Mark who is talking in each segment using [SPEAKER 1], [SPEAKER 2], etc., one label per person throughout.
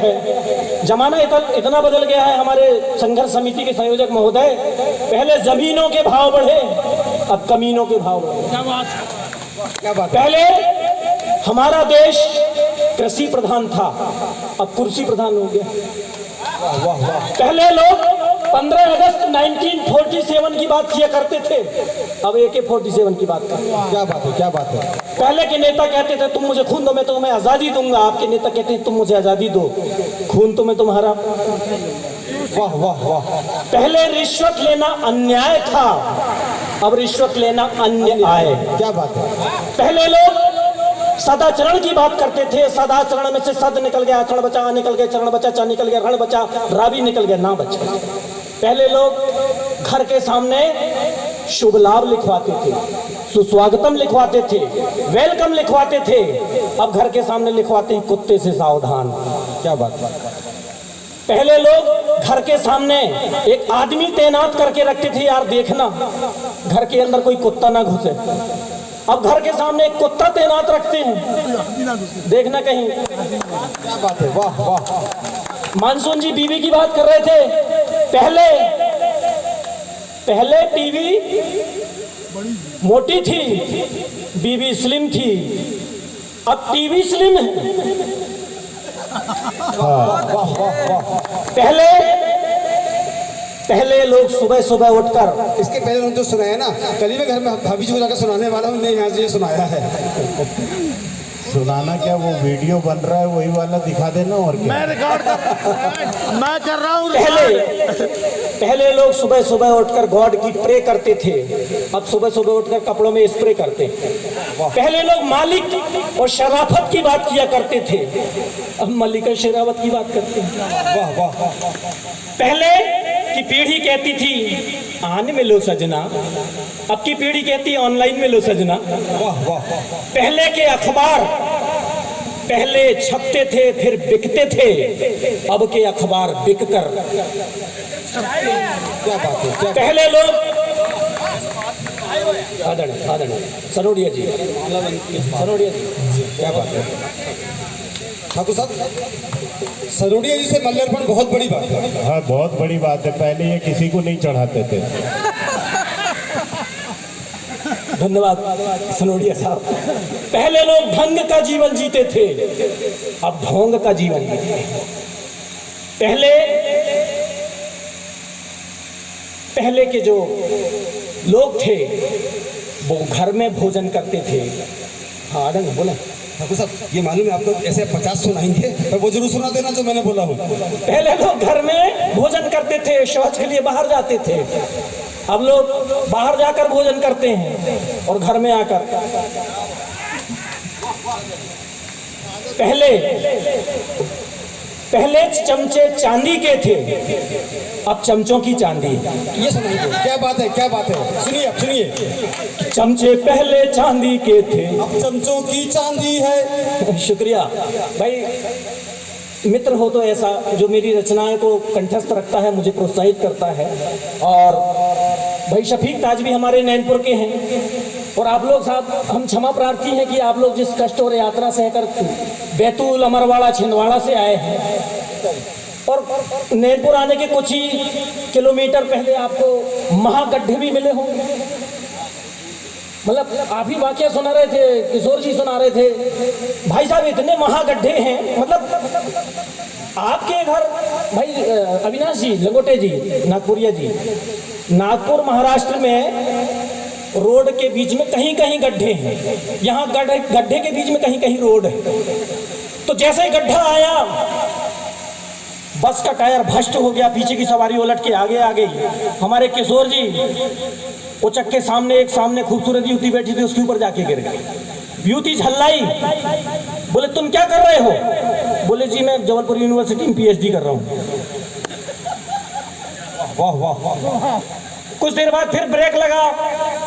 [SPEAKER 1] है। जमाना इतना बदल गया है। हमारे संघर्ष समिति के संयोजक महोदय, पहले जमीनों के भाव बढ़े, अब कमीनों के भाव बढ़े।
[SPEAKER 2] क्या बात।
[SPEAKER 1] पहले हमारा देश कृषि प्रधान था, अब कुर्सी प्रधान हो गया।
[SPEAKER 2] वाह वाह।
[SPEAKER 1] पहले लोग 15 अगस्त 1947 की बात किया करते थे, अब AK-47 की बात करते हैं।
[SPEAKER 2] क्या बात है, क्या बात है।
[SPEAKER 1] पहले के नेता कहते थे तुम मुझे खून दो मैं तुम्हें आजादी दूंगा, आपके नेता कहते हैं तुम मुझे आजादी दो, खून तो मैं तुम्हारा।
[SPEAKER 2] वाह वाह वाह।
[SPEAKER 1] पहले रिश्वत लेना अन्याय था, अब रिश्वत लेना अन्याय।
[SPEAKER 2] क्या बात है। पहले
[SPEAKER 1] लोग सदाचरण की बात करते थे, सदाचरण में से सद निकल गया, चरण बचा, निकल गया चरण बचा, चा निकल गया, रण बचा, रावी निकल गया, ना बचा। पहले लोग घर के सामने शुभ लाभ लिखवाते थे, सुस्वागतम लिखवाते थे, वेलकम लिखवाते थे, अब घर के सामने लिखवाते हैं कुत्ते से सावधान।
[SPEAKER 2] क्या बात है।
[SPEAKER 1] पहले लोग घर के सामने एक आदमी तैनात करके रखते थे, यार देखना घर के अंदर कोई कुत्ता ना घुसे, अब घर के सामने एक कुत्ता तैनात रखते हैं, देखना कहीं।
[SPEAKER 2] क्या बात है। वाह वाह।
[SPEAKER 1] मानसून जी बीवी की बात कर रहे थे। पहले टीवी मोटी थी, बीवी स्लिम थी, अब टीवी स्लिम है।
[SPEAKER 2] वाह वाह वाह।
[SPEAKER 1] पहले लोग सुबह सुबह उठकर,
[SPEAKER 2] इसके पहले उन्होंने जो सुनाया ना, कल ही मैं घर में भाभी जी को जाकर सुनाने वाला हूँ, नहीं यहाँ से ये सुनाया है।
[SPEAKER 3] सुनाना क्या, वो वीडियो बन रहा है वही वाला दिखा देना। और क्या?
[SPEAKER 4] मैं रिकॉर्ड मैं कर रहा हूँ।
[SPEAKER 1] पहले लोग सुबह सुबह उठकर गॉड की प्रे करते थे, अब सुबह सुबह उठकर कपड़ों में स्प्रे करते हैं। पहले लोग मालिक और शराफत की बात किया करते थे, अब मलिका शेरावत की बात करते हैं।
[SPEAKER 2] वाह वाह।
[SPEAKER 1] पहले की पीढ़ी कहती थी आने मिलो सजना, अब की पीढ़ी कहती है ऑनलाइन मिलो सजना।
[SPEAKER 2] वाह वाह।
[SPEAKER 1] पहले के अखबार पहले छपते थे फिर बिकते थे, अब के अखबार बिककर।
[SPEAKER 2] क्या बात है। क्या
[SPEAKER 1] पहले लोग सनोडिया जी,
[SPEAKER 2] क्या बात है। ठाकुर साहब, सरोडिया जी से मल्यार्पण बहुत बड़ी बात है।
[SPEAKER 3] हाँ बहुत बड़ी बात है, पहले ये किसी को नहीं चढ़ाते थे।
[SPEAKER 1] धन्यवाद सनोडिया साहब। पहले लोग ढंग का जीवन जीते थे, अब ढोंग का जीवन जीते हैं। पहले के जो लोग थे वो घर में भोजन करते थे। हाँ आनंद बोला।
[SPEAKER 2] ठाकुर साहब, ये मालूम है आपको ऐसे 50 सुनाएंगे, पर वो जरूर सुना देना जो मैंने बोला हूँ।
[SPEAKER 1] पहले लोग घर में भोजन करते थे, शौच के लिए बाहर जाते थे, अब लोग बाहर जाकर भोजन करते हैं और घर में आकर। पहले चमचे चांदी के थे, अब चमचों की चांदी।
[SPEAKER 2] ये सुनाइए। क्या बात है, क्या बात है। सुनिए, अब सुनिए।
[SPEAKER 1] चमचे पहले चांदी के थे,
[SPEAKER 2] अब चमचों की चांदी है।
[SPEAKER 1] शुक्रिया भाई। मित्र हो तो ऐसा जो मेरी रचनाएं को कंठस्थ रखता है, मुझे प्रोत्साहित करता है। और भाई शफीक ताज भी हमारे नैनपुर के हैं, और आप लोग साहब हम क्षमा प्रार्थी हैं कि आप लोग जिस कष्ट और यात्रा सहकर बैतूल, अमरवाड़ा, छिंदवाड़ा से आए हैं, और नैनपुर आने के कुछ ही किलोमीटर पहले आपको महागड्ढे भी मिले होंगे। मतलब आप ही वाकया सुना रहे थे, किशोर जी सुना रहे थे, भाई साहब इतने महागड्ढे हैं। मतलब आपके घर भाई अविनाश जी, लंगोटे जी, नागपुरिया जी, नागपुर महाराष्ट्र में रोड के बीच में कहीं कहीं गड्ढे हैं, यहाँ गड्ढे के बीच में कहीं कहीं रोड है। तो जैसे ही गड्ढा आया, बस का टायर भ्रष्ट हो गया, पीछे की सवारी उलट के आगे आ गई। हमारे किशोर जी उचक के सामने एक सामने खूबसूरत युवती बैठी थी, उसके ऊपर जाके गिर गई। युवती झल्लाई, बोले तुम क्या कर रहे हो? बोले जी मैं जबलपुर यूनिवर्सिटी में PhD कर रहा हूँ।
[SPEAKER 2] वाह वाह वाह।
[SPEAKER 1] कुछ देर बाद फिर ब्रेक लगा,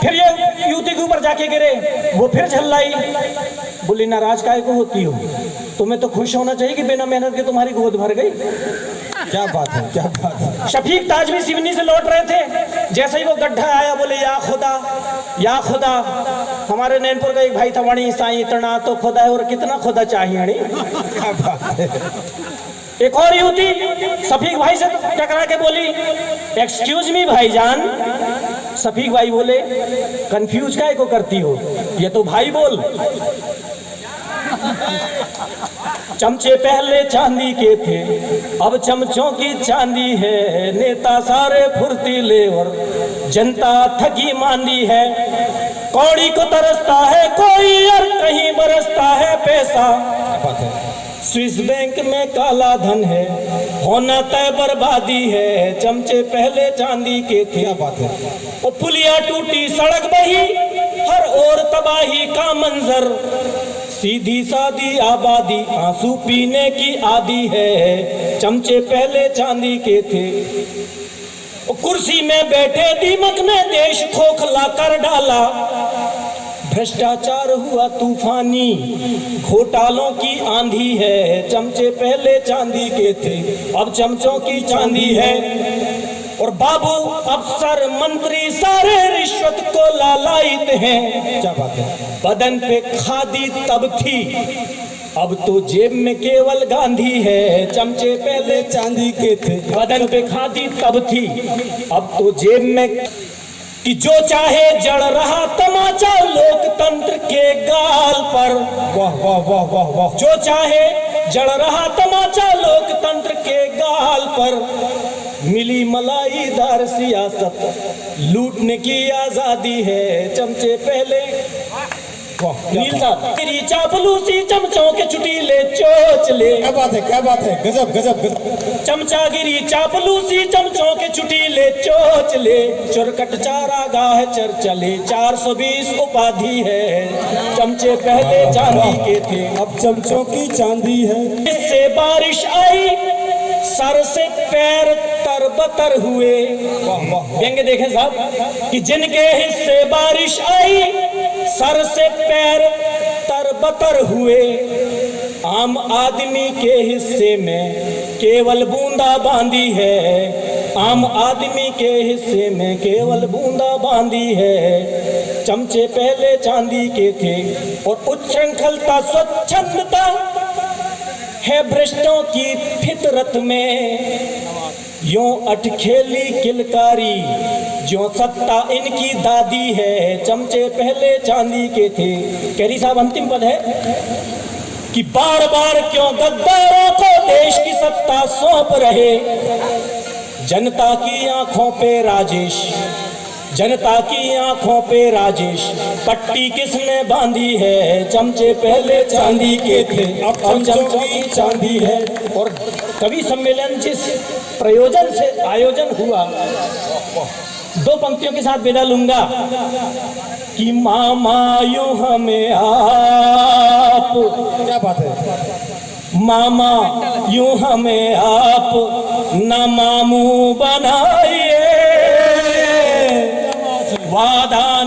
[SPEAKER 1] फिर ये युवती के ऊपर जाके गिरे, वो फिर झल्लाई। बोली नाराज काहे को होती हो, तुम्हें तो खुश होना चाहिए कि बिना मेहनत के तुम्हारी गोद भर गई।
[SPEAKER 2] क्या बात है, क्या बात है।
[SPEAKER 1] शफीक ताज भी सिवनी से लौट रहे थे, जैसे ही वो गड्ढा आया बोले या खुदा या खुदा। हमारे नैनपुर का एक भाई था, वणी साई इतना तो खुदा है और कितना खुदा चाहिए।
[SPEAKER 2] क्या बात है।
[SPEAKER 1] एक और युवती शफीक भाई से टकरा के बोली, एक्सक्यूज मी भाईजान। शफीक भाई बोले, कंफ्यूज काहे को करती हो, ये तो भाई बोल। चमचे पहले चांदी के थे, अब चमचों की चांदी है। नेता सारे फुर्तीले और जनता ठगी मांदी है। कौड़ी को तरसता है कोई और कहीं बरसता है पैसा। स्विस बैंक में काला धन है, होना तय बर्बादी है। चमचे पहले चांदी के थे,
[SPEAKER 2] क्या बात है।
[SPEAKER 1] वो पुलिया टूटी सड़क बही, हर ओर तबाही का मंजर। सीधी सादी आबादी आंसू पीने की आदी है। चमचे पहले चांदी के थे। वो कुर्सी में बैठे दीमक ने देश खोखला कर डाला। भ्रष्टाचार हुआ तूफानी, घोटालों की आंधी है। चमचे पहले चांदी के थे, अब चमचों की चांदी है। और बाबू अफसर मंत्री सारे रिश्वत को लालायित हैं।
[SPEAKER 2] क्या बात है।
[SPEAKER 1] बदन पे खादी तब थी, अब तो जेब में केवल गांधी है। चमचे पहले चांदी के थे, बदन पे खादी तब थी, अब तो जेब में। कि जो चाहे जड़ रहा तमाचा लोकतंत्र के गाल पर।
[SPEAKER 2] वाह वाह वाह वाह वाह।
[SPEAKER 1] जो चाहे जड़ रहा तमाचा लोकतंत्र के गाल पर। मिली मलाईदार सियासत, लूटने की आजादी है। चमचे पहले नील साहब, तेरी चापलूसी चमचों के चुटीले चोचले।
[SPEAKER 2] क्या बात है, क्या बात है। गजब गजब गजब।
[SPEAKER 1] चमचागिरी चापलूसी चमचों के चुटीले चोचले। चुरकट चारागाह चर्चले, 420 उपाधि है। चमचे पहले चांदी के थे,
[SPEAKER 2] अब चमचों की चांदी है।
[SPEAKER 1] इससे बारिश आई, सर से पैर तरबतर हुए। व्यंग्य देखें साहब, कि जिनके हिस्से बारिश आई, सर से पैर तरबतर हुए। आम आदमी के हिस्से में केवल बूंदा बांदी है। आम आदमी के हिस्से में केवल बूंदा बांदी है। चमचे पहले चांदी के थे, और उच्छृंखलता स्वच्छंदता है भ्रष्टों की फितरत में। यूं अटखेली किलकारी, जो सत्ता इनकी दादी है। चमचे पहले चांदी के थे। कैरी साहब अंतिम पद है कि बार बार क्यों गद्दारों को देश की सत्ता सौंप रहे। जनता की आंखों पे राजेश, जनता की आंखों पे राजेश, पट्टी किसने बांधी है। चमचे पहले चांदी के थे, अब चमचों की चांदी है। और कवि सम्मेलन जिस प्रयोजन से आयोजन हुआ, दो पंक्तियों के साथ विदा लूंगा कि मामा यूं हमें आप।
[SPEAKER 2] क्या बात है।
[SPEAKER 1] मामा यूं हमें आप न मामू बनाइए। वादा